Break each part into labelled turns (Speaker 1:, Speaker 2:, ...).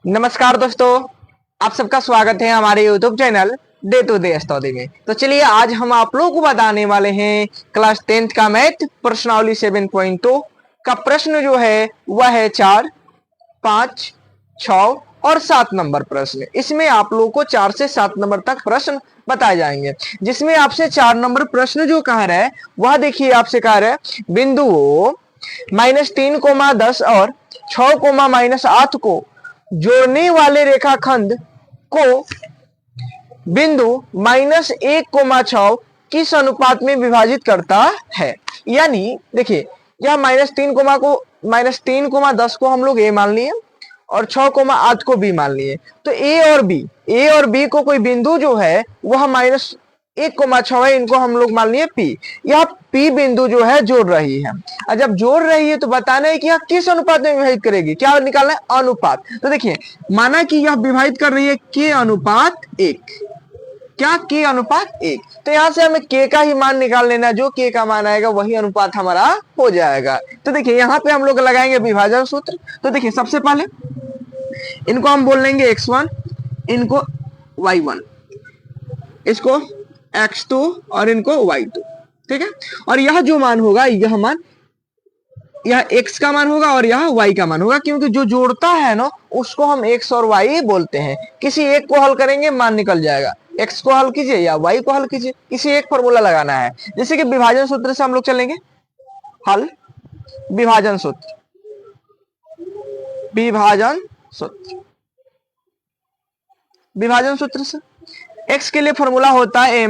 Speaker 1: नमस्कार दोस्तों, आप सबका स्वागत है हमारे YouTube channel day to day study में। तो चलिए आज हम आप लोगों को बताने वाले हैं क्लास 10th का मैथ प्रश्नावली 7.2 का प्रश्न जो है वह है 4, 5, 6 और 7 नंबर प्रश्न। इसमें आप लोगों को 4 से 7 नंबर तक प्रश्न बताए जाएंगे, जिसमें आपसे 4 नंबर प्रश्न जो कह रहा है वह देखिए आपसे कह रहा है बिंदुओं -3, 10 और 6, -8 को जोड़ने वाले रेखाखंड को बिंदु -1, 6 किस अनुपात में विभाजित करता है। यानी देखिए यह -3, 10 को हम लोग ए मान लिए और 6, 8 को बी मान लिए। तो ए और बी को कोई बिंदु जो है वह -1, 6 है, इनको हम लोग मान लिए पी। यह पी बिंदु जो है जोड़ रही है, और जब जोड़ रही है तो बताना है कि यह किस अनुपात में विभाजित करेगी। क्या निकालना है? अनुपात। तो देखिए माना कि यह विभाजित कर रही है के अनुपात 1। क्या? के अनुपात 1। तो यहां से हमें के का ही मान निकाल लेना, जो के का मान आएगा वही अनुपात हमारा हो जाएगा। तो देखिए यहाँ पे हम लोग लगाएंगे विभाजन सूत्र। तो देखिए सबसे पहले इनको हम बोल लेंगे x1, इनको y1, इसको x2 और इनको y2। ठीक है, और यह जो मान होगा यह x का मान होगा और यह y का मान होगा, क्योंकि जो जोड़ता है ना उसको हम x और y बोलते हैं। किसी एक को हल करेंगे मान निकल जाएगा, x को हल कीजिए या y को हल कीजिए, किसी एक फॉर्मूला लगाना है। जैसे कि विभाजन सूत्र से हम लोग चलेंगे, हल विभाजन सूत्र, विभाजन सूत्र से x के लिए फॉर्मूला होता है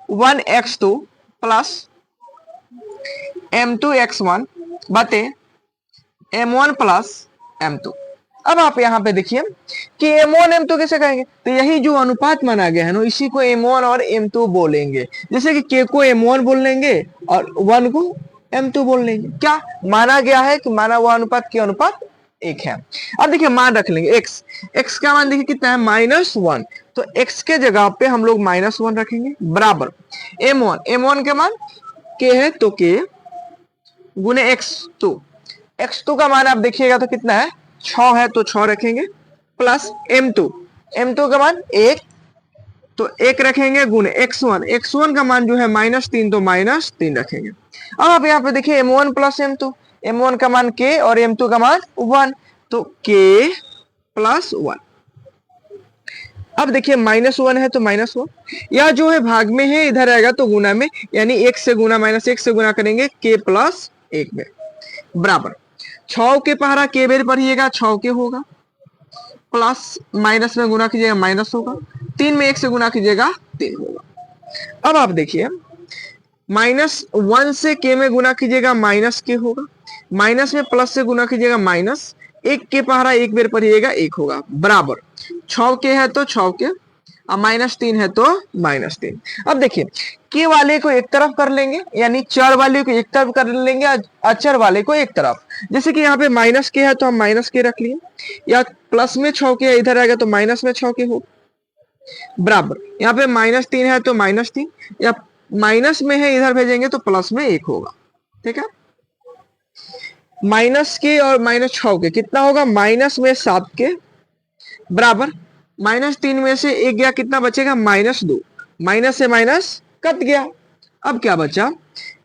Speaker 1: m1x2 प्लस m2x1 बटे m1 प्लस m2। अब आप यहां पे देखिए कि m1 m2 कैसे कहेंगे, तो यही जो अनुपात माना गया है ना इसी को m1 और m2 बोलेंगे। जैसे कि k को m1 बोल लेंगे और 1 को m2 बोल लेंगे। क्या माना गया है कि माना हुआ अनुपात के अनुपात 1 है। अब देखिए मान रख लेंगे x का मान देखिए कितना है -1, तो x के जगह पे हम लोग -1 रखेंगे बराबर m1 के मान k है तो k गुने x2 का मान आप देखिएगा तो कितना है 6 है तो 6 रखेंगे प्लस m2 का मान 1 तो 1 रखेंगे गुने x1 का मान जो है -3 तो -3 रखेंगे। अब आप यहाँ पे देखिए m1 प्लस m1 का मान k और m2 का मान 1 तो k प्लस 1। अब देखिए -1 है तो -1, यह जो है भाग में है इधर आएगा तो गुना में, यानी 1 से गुना -1 से गुना करेंगे k प्लस 1 में बराबर 6 के पहरा k बेर पढ़िएगा 6 के होगा, प्लस माइनस में गुना कीजिएगा माइनस होगा, 3 में 1 से गुना कीजिएगा 3 होगा। अब आप देखिए -1 से k में गुना कीजिएगा माइनस के होगा, माइनस में प्लस से गुना कीजिएगा माइनस, 1 के पहरा 1 बेर पढ़िएगा 1 होगा बराबर 6 के है तो 6 के, अब -3 है तो -3। अब देखिए के वाले को एक तरफ कर लेंगे, यानी चर वाले को एक तरफ कर लेंगे, अचर वाले को एक तरफ। जैसे कि यहाँ पे माइनस के है तो हम माइनस के रख लिए, या प्लस में 6 के इधर आएगा तो माइनस में 6 के हो बराबर, यहाँ पे -3 है तो -3, या माइनस में है इधर भेजेंगे तो प्लस में 1 होगा। ठीक है, माइनस के और -6 के कितना होगा, माइनस में 7 के बराबर -3 में से 1 गया, कितना बचेगा -2, माइनस से माइनस कट गया। अब क्या बचा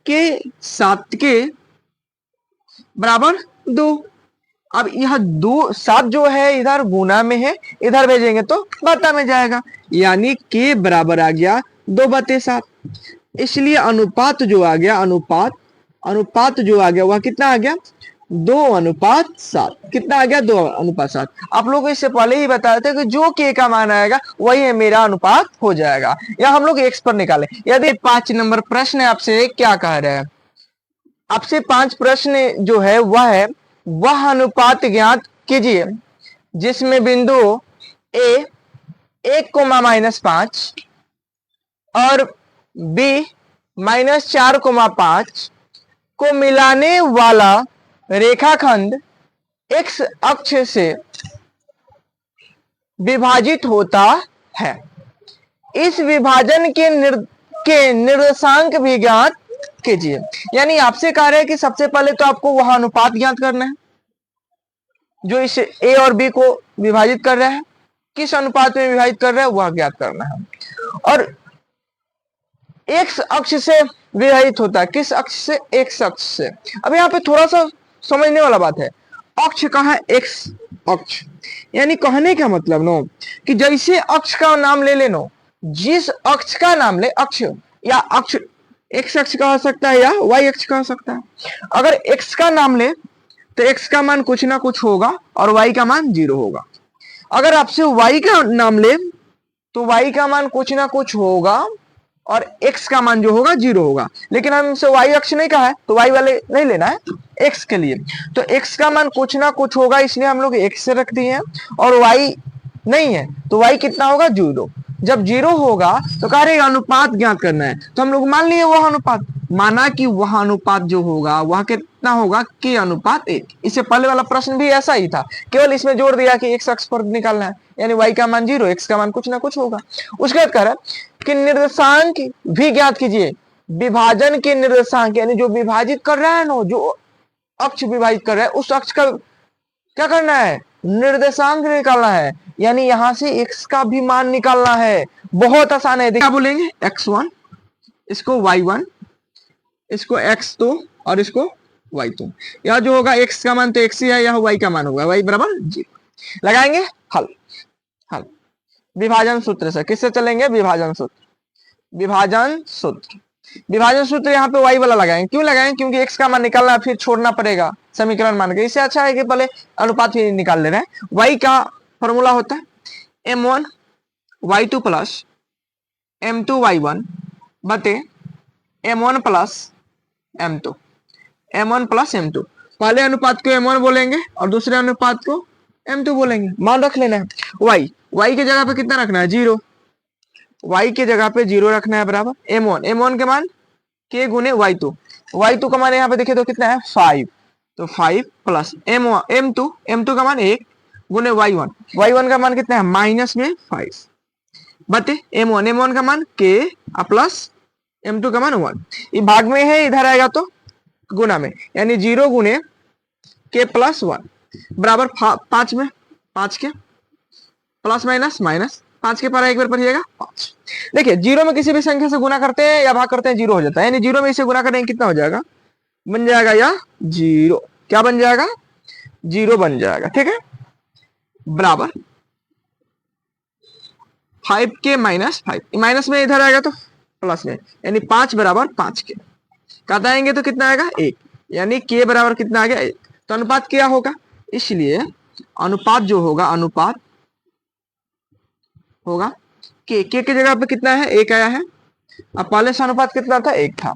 Speaker 1: कि 7 के बराबर 2। अब यह 7 जो है इधर गुना में है, इधर भेजेंगे तो बटा में जाएगा, यानी के बराबर आ गया 2/7। इसलिए अनुपात जो आ गया अनुपात जो आ गया वह कितना आ गया 2:7। कितना आ गया 2:7। आप लोग इससे पहले ही बताए थे कि जो के का मान आएगा वही है मेरा अनुपात हो जाएगा, या हम लोग x पर निकालें। यदि 5 नंबर प्रश्न आपसे क्या कह रहे हैं, आपसे 5 प्रश्न जो है वह अनुपात ज्ञात कीजिए जिसमें बिंदु a 1, और b -4, को मिलाने वाला रेखाखंड x अक्ष से विभाजित होता है। इस विभाजन के निर्देशांक भी ज्ञात कीजिए। यानी आपसे कह रहे हैं कि सबसे पहले तो आपको वह अनुपात ज्ञात करना है, जो इस ए और बी को विभाजित कर रहा है, किस अनुपात में विभाजित कर रहा है वह ज्ञात करना है। और एक्स अक्ष से विभाजित होता है, किस अक्ष से? एक्स अक्ष से। अब यहाँ पे थोड़ा सा समझने वाला बात है, अक्ष कहाँ है? एक्स अक्ष। यानी कहने का मतलब नो कि जैसे अक्ष का नाम ले लेनो, जिस अक्ष का नाम ले, अक्ष या अक्ष एक्स अक्ष का हो सकता है या वाई अक्ष का हो सकता है। अगर एक्स का नाम ले तो एक्स का मान कुछ ना कुछ होगा और वाई का मान 0 होगा। अगर आपसे वाई का नाम ले तो वाई का मान कुछ ना कुछ होगा और एक्स का मान जो होगा 0 होगा। लेकिन हमसे वाई अक्ष नहीं कहा है तो वाई वाले नहीं लेना है, एक्स के लिए। तो एक्स का मान कुछ ना कुछ होगा, इसलिए हम लोग एक्स से रख दिए हैं। और वाई नहीं है तो वाई कितना होगा? 0। जब 0 होगा तो कह रहे अनुपात ज्ञात करना है, तो हम लोग मान लिए वह अनुपात, माना कि वह अनुपात जो होगा वह कितना होगा? के अनुपात 1। इससे पहले वाला प्रश्न भी ऐसा ही था, केवल इसमें जोड़ दिया कि एक्स अक्ष पर निकालना है, यानी वाई का मान 0, एक्स का मान कुछ ना कुछ होगा। उसके बाद कह रहा है कि निर्देशांक भी ज्ञात कीजिए। विभाजन के निर्देशांक यानी जो विभाजित कर रहा है ना, जो अक्ष विभाजित कर रहा है उस अक्ष का क्या करना है? निर्देशांक निकालना है, यानी यहां से x का भी मान निकालना है। बहुत आसान है। क्या बोलेंगे? x1, इसको y1, इसको x2 और इसको y2। यह जो होगा x का मान तो x ही है, यह y का मान होगा y बराबर 0। लगाएंगे हल। हल विभाजन सूत्र से, किससे चलेंगे? विभाजन सूत्र। विभाजन सूत्र, विभाजन सूत्र यहाँ पे y वाला लगाएंगे। क्यों लगाएंगे? क्योंकि x का मान निकालना है, फिर छोड़ना पड़ेगा समीकरण मान के। इससे अच्छा है कि पहले अनुपात ही निकाल ले रहे हैं। y का फॉर्मूला होता है m1 y2 plus m2 y1 बटे m1 plus m2। m1 plus m2, पहले अनुपात को m1 बोलेंगे और दूसरे अनुपात को m2 बोलेंगे। मान रख लेना है y के जगह पे कितना रखना है? 0। y के जगह पे 0 रखना है बराबर m1 के मान k गुने y2 का मान यहाँ पे देखिए तो कितना है? 5। तो 5 प्लस m2 का मान 1 गुने y1 का मान कितना है? माइनस में 5 बटे m1 का मान k प्लस m2 का मान 1। ये भाग में है, इधर आएगा तो गुना में, यानी 0 गुने k प्लस 1 बराबर 5 में 5 के प्लस माइनस माइनस 5 के पर एक बार पढ़िएगा 5। देखिए 0 में किसी भी संख्या से गुना करते हैं या भाग करते हैं 0 हो जाता है, यानी 0 में इसे गुना करेंगे कितना हो जाएगा? बन जाएगा या 0। क्या बन जाएगा? 0 बन जाएगा। ठीक है, बराबर 5 के माइनस 5, माइनस में इधर आएगा तो प्लस में, यानी 5 बराबर 5 के काटाएंगे तो कितना आएगा? 1, यानी के बराबर कितना आ गया? 1। तो अनुपात क्या होगा? इसलिए अनुपात जो होगा, अनुपात होगा के की जगह पे कितना है? 1 आया है। अब पहले से अनुपात कितना था? 1 था।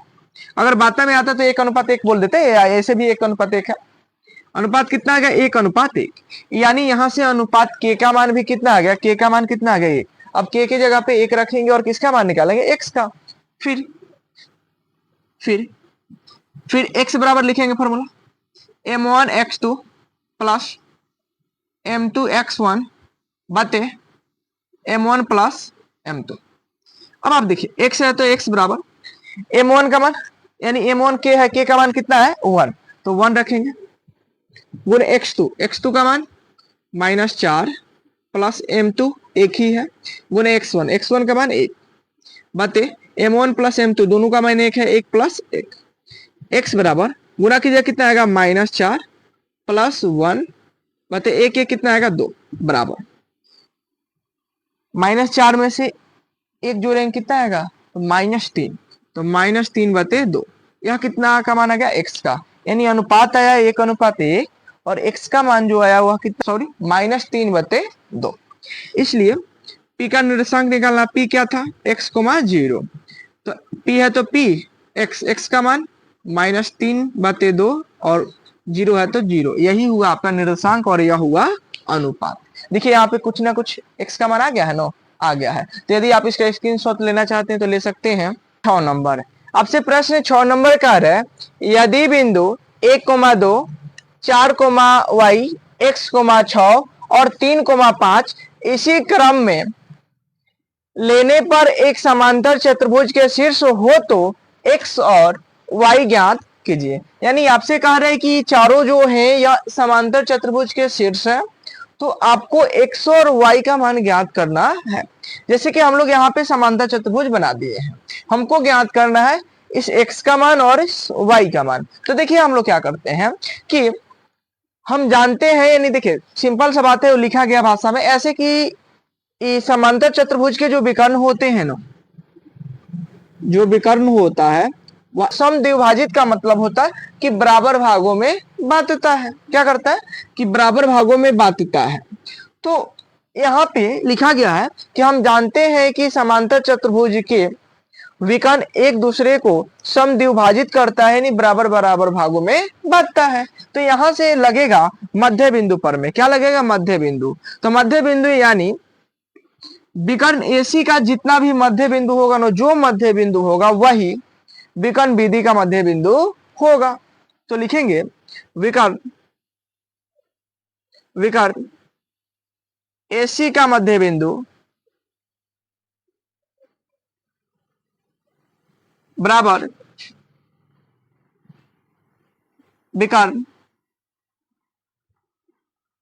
Speaker 1: अगर बात में आता तो 1:1 बोल देते, ऐसे भी 1:1 है। अनुपात कितना आ गया? 1:1, यानी यहां से अनुपात के का मान भी कितना आ गया? के का मान कितना आ गया? 1। अब के की जगह पे 1 रखेंगे और किसका मान निकालेंगे? x का। फिर x बराबर लिखेंगे formula m1 x2 plus m2 x1 बटे m1 प्लस m2। अब आप देखिए x है तो x बराबर m1 का मान, यानी m1 k है, k का मान कितना है? 1, तो 1 रखेंगे गुणे x2 का मान -4 प्लस m2 एक ही है गुणे x1 का मान 1 बटे m1 प्लस m2 दोनों का मान 1 है, 1 प्लस 1। x बराबर गुना कीजिए कितना आएगा? -4 प्लस 1 बटे 1 कितना आएगा? 2 बराबर -4 में से 1 जोड़ेंगे कितना आएगा? तो -3, तो -3 बटे 2। यह कितना का मान आ गया? x का, यानी अनुपात आया 1:1 और x का मान जो आया वह कितना? सॉरी -3 बटे 2। इसलिए p का निर्देशांक निकालना, p क्या था? x, 0। तो p है तो p x का मान -3 बटे 2 और 0 है तो 0। यही हुआ आपका निर्देशांक और यह हुआ अनुपात। देखिए यहाँ पे कुछ ना कुछ x का मान आ गया है ना, आ गया है। तो यदि आप इसका स्क्रीनशॉट लेना चाहते हैं तो ले सकते हैं। 6 नंबर आपसे प्रश्न 6 नंबर का है, यदि बिंदु 1,2 4,y x, 6 और 3,5 इसी क्रम में लेने पर एक समांतर चतुर्भुज के शीर्ष हो तो x और y ज्ञात कीजिए। यानी आपसे कह रहे हैं कि चारों जो है या समांतर चतुर्भुज के शीर्ष है, तो आपको x और y का मान ज्ञात करना है। जैसे कि हम लोग यहाँ पे समांतर चतुर्भुज बना दिए हैं, हमको ज्ञात करना है इस x का मान और इस y का मान। तो देखिए हम लोग क्या करते हैं कि हम जानते हैं, यानी देखिए सिंपल सा बात है, वो लिखा गया भाषा में ऐसे कि समांतर चतुर्भुज के जो विकर्ण होते हैं ना, जो विकर्ण होता है वह समद्विभाजित का मतलब होता है कि बराबर भागों में बांटता है। क्या करता है कि बराबर भागों में बांटता है। तो यहाँ पे लिखा गया है कि हम जानते हैं कि समांतर चतुर्भुज के विकर्ण एक दूसरे को समद्विभाजित करता है, यानी बराबर बराबर भागों में बांटता है। तो यहां से लगेगा मध्य बिंदु पर में, क्या लगेगा मध्य बिंदु। तो मध्य बिंदु यानी विकर्ण एसी का जितना भी मध्य बिंदु होगा ना, जो मध्य बिंदु होगा वही विकर्ण बीडी का मध्य बिंदु होगा। तो लिखेंगे विकर्ण विकर्ण एसी का मध्य बिंदु बराबर विकर्ण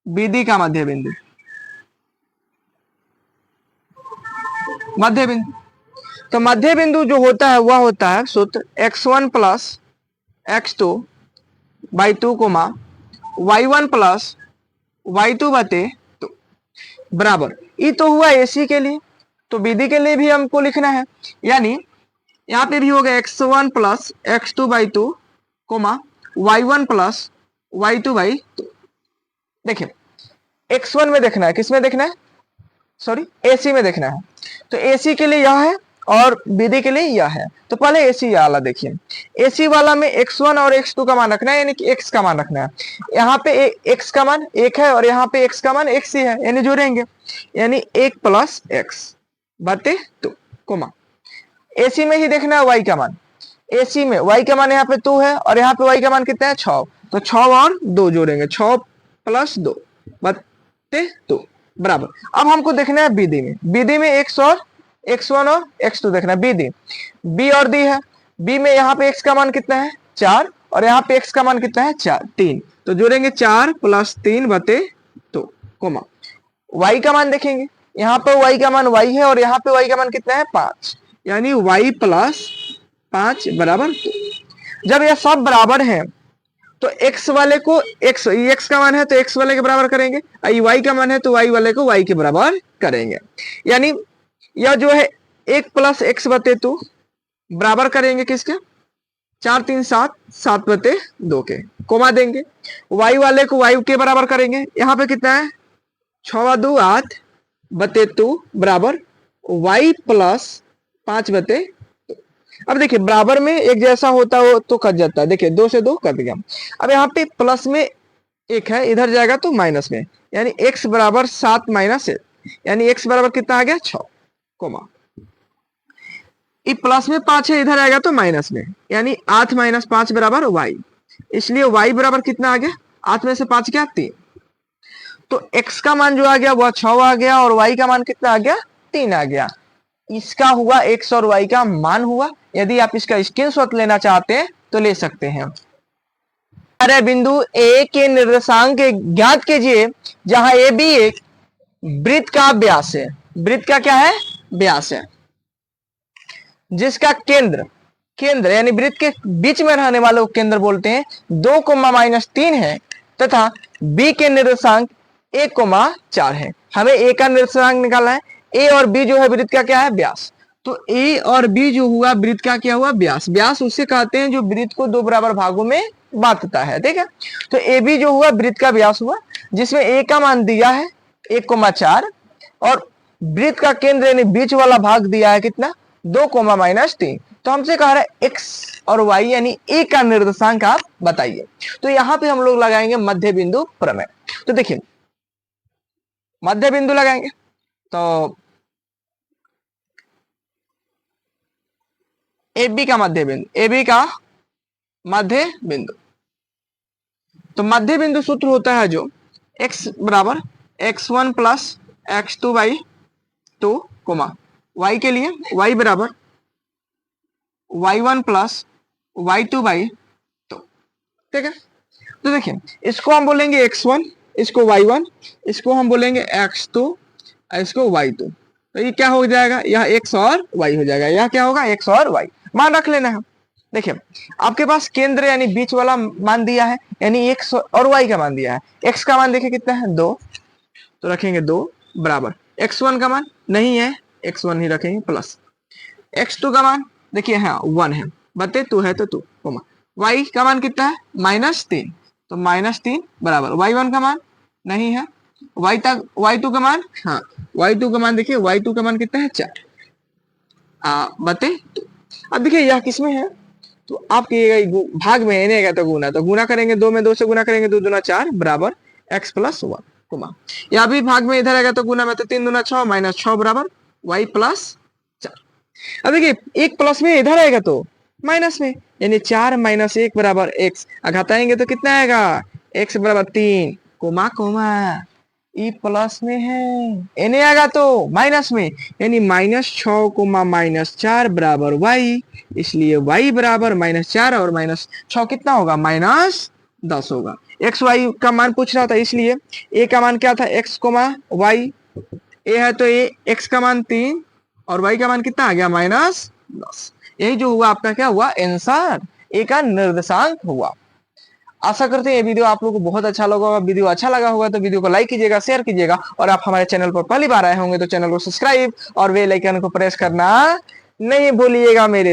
Speaker 1: बीडी का मध्य बिंदु। मध्य बिंदु, तो मध्य बिंदु जो होता है वह होता है सूत्र x1 plus x2 by 2 comma y1 plus y2 बटे 2 बराबर, ये तो हुआ एसी के लिए। तो बीडी के लिए भी हमको लिखना है, यानी यहाँ पे भी होगा x1 plus x2 by 2 comma y1 plus y2 by 2। देखिए x1 में देखना है, किस में देखना है, सॉरी एसी में देखना है। तो एसी के लिए यह है और बीडी के लिए यह है। तो पहले एसी वाला देखिए, एसी वाला में x1 और x2 का मान रखना है, यानी कि x का मान रखना है। यहाँ पे x का मान 1 है और यहाँ पे x का मान x ही है, यानी जोड़ेंगे, यानी 1 प्लस x बटे 2 कोमा। एसी में ही देखना है y का मान, एसी में y का मान यहाँ पे 2 है और यहाँ पे y का मान कितना है 6, तो 6 और 2 जोड़ेंगे, 6 प्लस 2 बटे 2 बराबर। अब हमको देखना है बीडी में, बीडी में x और x1 और x2 देखना है। बीडी बी और डी है, बी में यहाँ पे x का मान कितना है 4 और यहाँ पे x का मान कितना है 4 3, तो जोड़ेंगे 4 प्लस 3 बटे 2 कोमा। y का मान देखेंगे, यहाँ पे y का मान y है और यहाँ पे y का मान कितना है 5, यानी y प्लस 5 बराबर 2। जब यह सब बराबर है तो x वाले को x का मान है तो x वाले के बराबर करेंगे, y का मान है तो y वाले को y के बराबर करेंगे। यानी यह जो है 1 प्लस x बटे 2 बराबर करेंगे किसके, 4 3 7 7 बटे 2 के, कोमा देंगे। y वाले को y के बराबर करेंगे, यहाँ पे कितना है 6 2 8 बटे 2 बराबर y प्लस 5 बटे। अब देखिए बराबर में एक जैसा होता हो तो कट जाता है, देखिए 2 से 2 कट गया। अब यहाँ पे प्लस में 1 है, इधर जाएगा तो माइनस में, यानी x बराबर 7 माइनस 1, यानी x बराबर कितना आ गया 6 कोमा। ये प्लस में 5 है, इधर आएगा तो माइनस में, यानी 8 माइनस 5 बराबर y, इसलिए y बराबर कितना आ गया 8 में से 5 क्या 3। तो x का मान जो आ गया वह 6 आ गया और y का मान कितना आ गया 3 आ गया। इसका हुआ x और y का मान हुआ। यदि आप इसका स्क्रीनशॉट लेना चाहते हैं तो ले सकते हैं। अरे बिंदु A के निर्देशांक ज्ञात कीजिए जहां ए बी एक वृत्त का व्यास है, वृत्त का क्या है व्यास है, जिसका केंद्र केंद्र यानी वृत्त के बीच में रहने वाले को केंद्र बोलते हैं, 2 कोमा माइनस 3 है तथा B के निर्देशांक 1 कोमा 4 है। हमें A का निर्देशांक निकालना है, A और B जो है वृत्त का क्या है व्यास। तो A और B जो हुआ वृत्त का क्या हुआ व्यास। व्यास उसे कहते हैं जो वृत्त को 2 बराबर भागों में बांटता है, ठीक है। तो AB जो हुआ वृत्त का व्यास हुआ, जिसमें A का मान दिया है 1 कोमा 4 और वृत्त का केंद्र यानी बीच वाला भाग दिया है कितना 2 कोमा माइनस 3। तो हमसे कह रहा है x और y यानी A का निर्देशांक आप बताइए। तो यहां पे हम लोग लगाएंगे मध्य बिंदु प्रमेय। तो देखिए मध्य बिंदु लगाएंगे, तो AB का मध्य बिंदु, AB का मध्य बिंदु, तो मध्य बिंदु सूत्र होता है जो x बराबर x1 plus x2 by 2 coma y के लिए y बराबर y1 प्लस y2 बाई 2। ठीक है। तो देखिए इसको हम बोलेंगे x1, इसको y1, इसको हम बोलेंगे x2, इसको y2। तो ये क्या हो जाएगा, यह x और y हो जाएगा। यह क्या होगा, x और y मान रख लेना है। देखिए आपके पास केंद्र यानी बीच वाला मान दिया है, यानी x और y का मान दिया है। x का मान देखिए कितना है, 2, तो रखेंगे 2 बराबर। x1 का मान नहीं है, x1 ही रखेंगे प्लस। x2 का मान देखिए हाँ 1 है, बते 2 है तो 2, y का मान कितना है, -3, तो -3 बराबर। y1 का मान नहीं है, y2 का मान, हाँ y2 का मान देखिए, y2 का मान कितना है, 4 बते 2। अब देखिए यह किसमें है, तो आपके भाग में एन आएगा तो गुना करेंगे, 2 में 2 से गुना करेंगे, 2 दूना 4 बराबर x प्लस 1, या भी भाग में इधर आएगा तो गुना में, तो 3 दूना 6 -6 बराबर y प्लस 4। अब देखिए एक प्लस में इधर आएगा तो माइनस में, यानी 4 - 1 बराबर x, घटाएंगे तो कितना आएगा, x बराबर 3, कोमा कोमा ई प्लस में है, एन आएगा तो माइनस में, यानी -6 -4 बराबर y, इसलिए y बराबर -4 और -6 कितना होगा, -10 होगा। x y का मान पूछ रहा था, इसलिए a का मान क्या था, x, y, a है तो a, x का मान 3 और y का मान कितना आ गया, -10। यही जो हुआ आपका क्या हुआ, आंसर, a का निर्देशांक हुआ। आशा करते हैं ये वीडियो आप लोगों को बहुत अच्छा लगा होगा। वीडियो अच्छा लगा होगा तो वीडियो को लाइक कीजिएगा, शेयर कीजिएगा, और आप हमारे चैनल पर पहली बार आए होंगे तो चैनल को सब्सक्राइब और बेल आइकन को प्रेस करना नहीं भूलिएगा मेरे